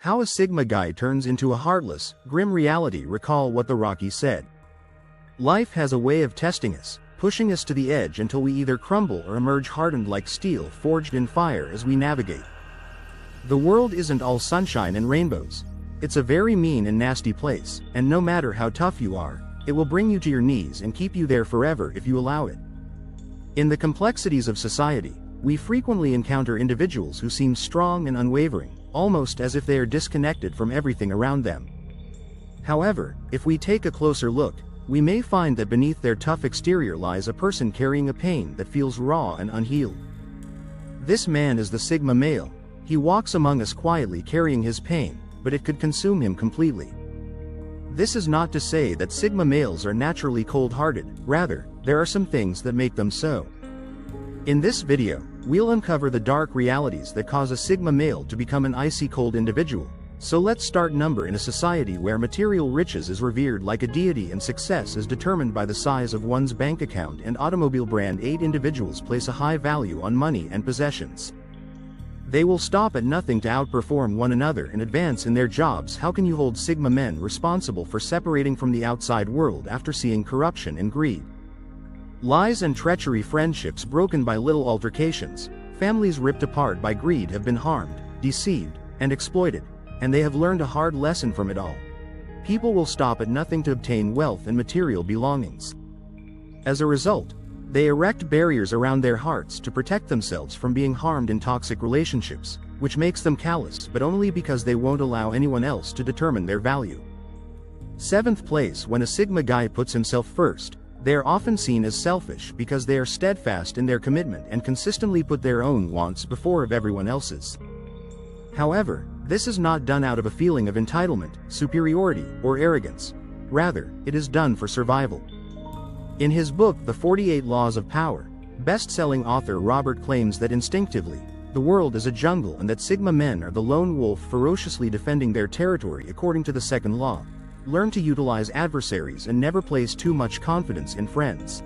How a Sigma guy turns into a heartless, grim reality. Recall what the Rocky said. Life has a way of testing us, pushing us to the edge until we either crumble or emerge hardened like steel forged in fire as we navigate. The world isn't all sunshine and rainbows. It's a very mean and nasty place, and no matter how tough you are, it will bring you to your knees and keep you there forever if you allow it. In the complexities of society, we frequently encounter individuals who seem strong and unwavering, almost as if they are disconnected from everything around them. However, if we take a closer look, we may find that beneath their tough exterior lies a person carrying a pain that feels raw and unhealed. This man is the Sigma male. He walks among us quietly carrying his pain, but it could consume him completely. This is not to say that Sigma males are naturally cold-hearted, rather, there are some things that make them so. In this video, we'll uncover the dark realities that cause a Sigma male to become an icy cold individual. So let's start. Number in a society where material riches is revered like a deity and success is determined by the size of one's bank account and automobile brand, 8 individuals place a high value on money and possessions. They will stop at nothing to outperform one another and advance in their jobs. How can you hold Sigma men responsible for separating from the outside world after seeing corruption and greed? Lies and treachery, friendships broken by little altercations, families ripped apart by greed have been harmed, deceived, and exploited, and they have learned a hard lesson from it all. People will stop at nothing to obtain wealth and material belongings. As a result, they erect barriers around their hearts to protect themselves from being harmed in toxic relationships, which makes them callous, but only because they won't allow anyone else to determine their value. 7th place. When a Sigma guy puts himself first, they are often seen as selfish because they are steadfast in their commitment and consistently put their own wants before of everyone else's. However, this is not done out of a feeling of entitlement, superiority, or arrogance. Rather, it is done for survival. In his book The 48 Laws of Power, best-selling author Robert claims that instinctively, the world is a jungle and that Sigma men are the lone wolf ferociously defending their territory. According to the 2nd law, learn to utilize adversaries and never place too much confidence in friends.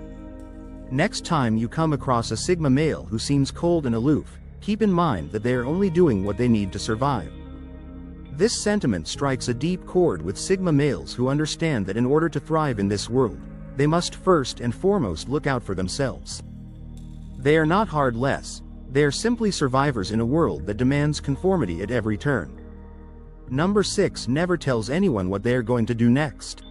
Next time you come across a Sigma male who seems cold and aloof, keep in mind that they are only doing what they need to survive. This sentiment strikes a deep chord with Sigma males who understand that in order to thrive in this world, they must first and foremost look out for themselves. They are not heartless, they are simply survivors in a world that demands conformity at every turn. Number 6. Never tells anyone what they are going to do next.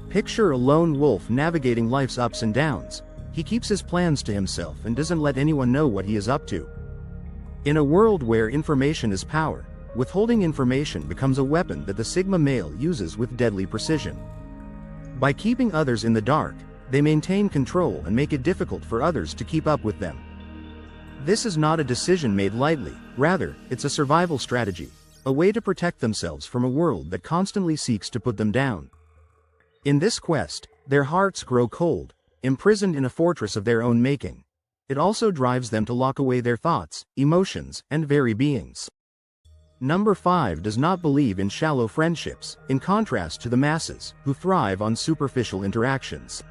Picture a lone wolf navigating life's ups and downs. He keeps his plans to himself and doesn't let anyone know what he is up to. In a world where information is power, withholding information becomes a weapon that the Sigma male uses with deadly precision. By keeping others in the dark, they maintain control and make it difficult for others to keep up with them. This is not a decision made lightly, rather, it's a survival strategy, a way to protect themselves from a world that constantly seeks to put them down. In this quest, their hearts grow cold, imprisoned in a fortress of their own making. It also drives them to lock away their thoughts, emotions, and very beings. Number 5. Does not believe in shallow friendships, in contrast to the masses, who thrive on superficial interactions.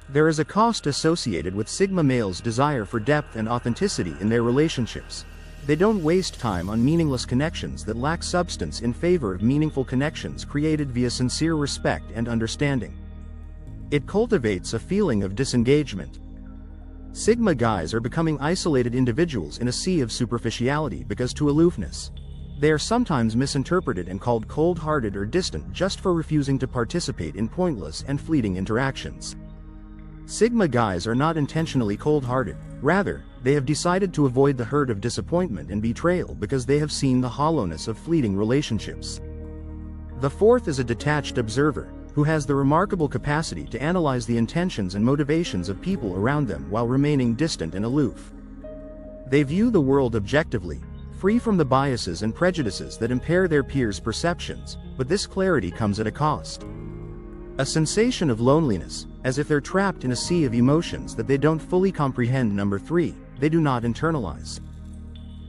There is a cost associated with Sigma males' desire for depth and authenticity in their relationships. They don't waste time on meaningless connections that lack substance in favor of meaningful connections created via sincere respect and understanding. It cultivates a feeling of disengagement. Sigma guys are becoming isolated individuals in a sea of superficiality because to aloofness. They are sometimes misinterpreted and called cold-hearted or distant just for refusing to participate in pointless and fleeting interactions. Sigma guys are not intentionally cold-hearted, rather, they have decided to avoid the hurt of disappointment and betrayal because they have seen the hollowness of fleeting relationships. The 4th is a detached observer, who has the remarkable capacity to analyze the intentions and motivations of people around them while remaining distant and aloof. They view the world objectively, free from the biases and prejudices that impair their peers' perceptions, but this clarity comes at a cost. A sensation of loneliness, as if they're trapped in a sea of emotions that they don't fully comprehend. Number 3. They do not internalize.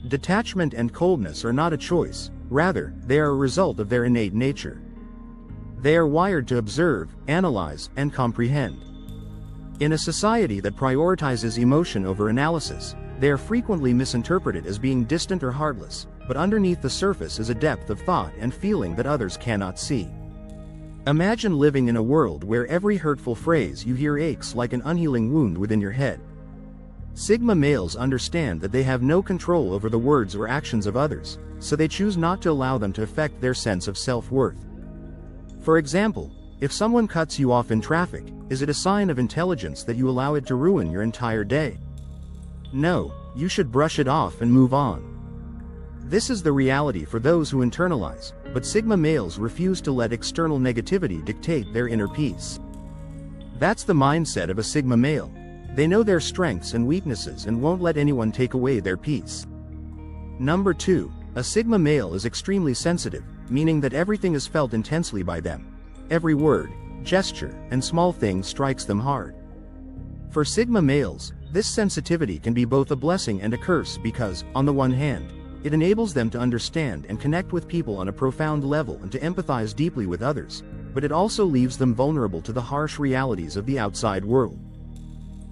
Detachment and coldness are not a choice, rather, they are a result of their innate nature. They are wired to observe, analyze, and comprehend. In a society that prioritizes emotion over analysis, they are frequently misinterpreted as being distant or heartless, but underneath the surface is a depth of thought and feeling that others cannot see. Imagine living in a world where every hurtful phrase you hear aches like an unhealing wound within your head. Sigma males understand that they have no control over the words or actions of others, so they choose not to allow them to affect their sense of self-worth. For example, if someone cuts you off in traffic, is it a sign of intelligence that you allow it to ruin your entire day? No, you should brush it off and move on. This is the reality for those who internalize, but Sigma males refuse to let external negativity dictate their inner peace. That's the mindset of a Sigma male. They know their strengths and weaknesses and won't let anyone take away their peace. Number 2, a Sigma male is extremely sensitive, meaning that everything is felt intensely by them. Every word, gesture, and small thing strikes them hard. For Sigma males, this sensitivity can be both a blessing and a curse because, on the one hand, it enables them to understand and connect with people on a profound level and to empathize deeply with others, but it also leaves them vulnerable to the harsh realities of the outside world.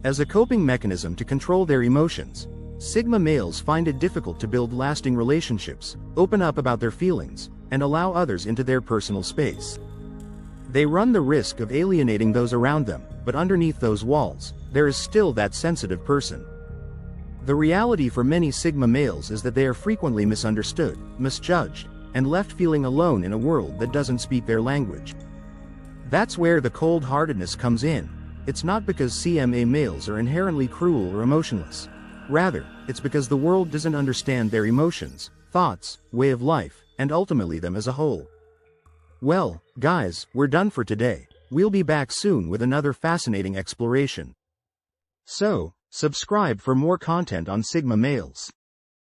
As a coping mechanism to control their emotions, Sigma males find it difficult to build lasting relationships, open up about their feelings, and allow others into their personal space. They run the risk of alienating those around them, but underneath those walls, there is still that sensitive person. The reality for many Sigma males is that they are frequently misunderstood, misjudged, and left feeling alone in a world that doesn't speak their language. That's where the cold-heartedness comes in. It's not because CMA males are inherently cruel or emotionless. Rather, it's because the world doesn't understand their emotions, thoughts, way of life, and ultimately them as a whole. Well, guys, we're done for today. We'll be back soon with another fascinating exploration. So, subscribe for more content on Sigma males.